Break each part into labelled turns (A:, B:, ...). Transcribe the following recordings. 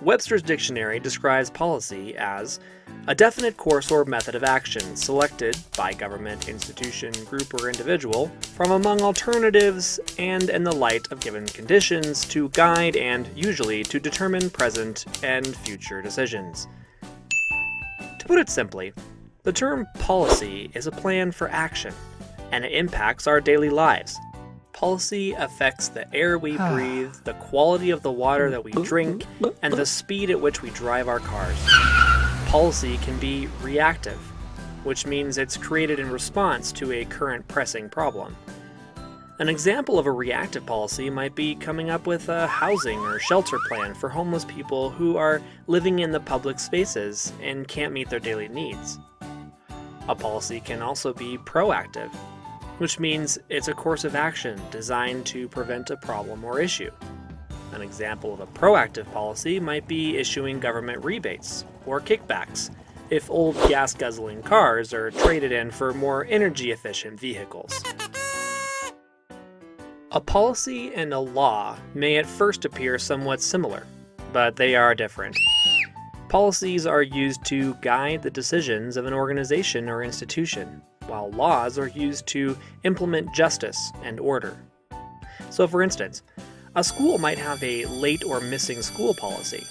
A: Webster's dictionary describes policy as a definite course or method of action selected by government, institution, group, or individual from among alternatives and in the light of given conditions to guide and, usually, to determine present and future decisions. To put it simply, the term policy is a plan for action, and it impacts our daily lives. Policy affects the air we breathe, the quality of the water that we drink, and the speed at which we drive our cars. Policy can be reactive, which means it's created in response to a current pressing problem. An example of a reactive policy might be coming up with a housing or shelter plan for homeless people who are living in the public spaces and can't meet their daily needs. A policy can also be proactive, which means it's a course of action designed to prevent a problem or issue. An example of a proactive policy might be issuing government rebates or kickbacks if old gas-guzzling cars are traded in for more energy-efficient vehicles. A policy and a law may at first appear somewhat similar, but they are different. Policies are used to guide the decisions of an organization or institution, while laws are used to implement justice and order. So for instance, a school might have a late or missing school policy,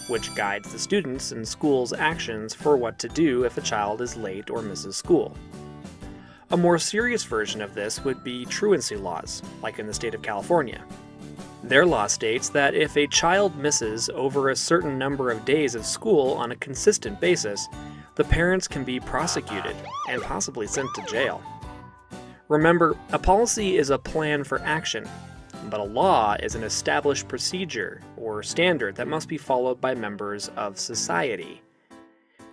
A: which guides the students and school's actions for what to do if a child is late or misses school. A more serious version of this would be truancy laws, like in the state of California. Their law states that if a child misses over a certain number of days of school on a consistent basis, the parents can be prosecuted and possibly sent to jail. Remember, a policy is a plan for action, but a law is an established procedure or standard that must be followed by members of society.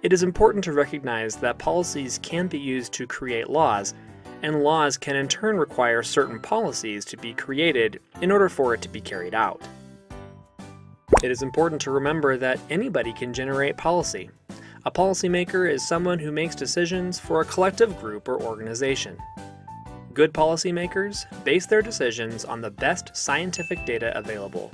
A: It is important to recognize that policies can be used to create laws, and laws can in turn require certain policies to be created in order for it to be carried out. It is important to remember that anybody can generate policy. A policymaker is someone who makes decisions for a collective group or organization. Good policymakers base their decisions on the best scientific data available.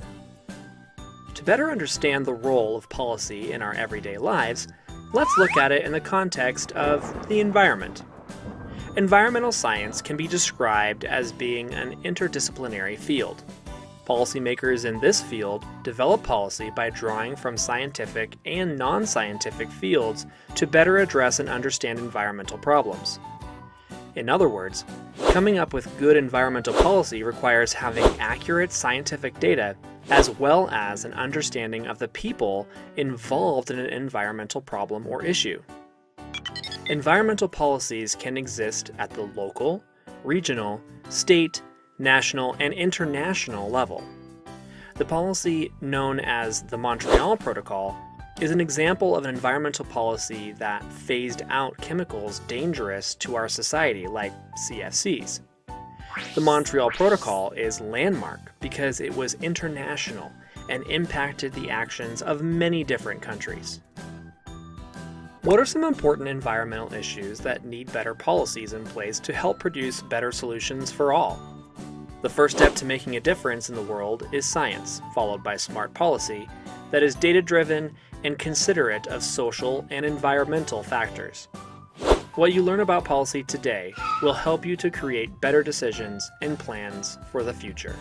A: To better understand the role of policy in our everyday lives, let's look at it in the context of the environment. Environmental science can be described as being an interdisciplinary field. Policymakers in this field develop policy by drawing from scientific and non-scientific fields to better address and understand environmental problems. In other words, coming up with good environmental policy requires having accurate scientific data as well as an understanding of the people involved in an environmental problem or issue. Environmental policies can exist at the local, regional, state, national, and international level. The policy known as the Montreal Protocol is an example of an environmental policy that phased out chemicals dangerous to our society, like CFCs. The Montreal Protocol is landmark because it was international and impacted the actions of many different countries. What are some important environmental issues that need better policies in place to help produce better solutions for all? The first step to making a difference in the world is science, followed by smart policy that is data-driven and considerate of social and environmental factors. What you learn about policy today will help you to create better decisions and plans for the future.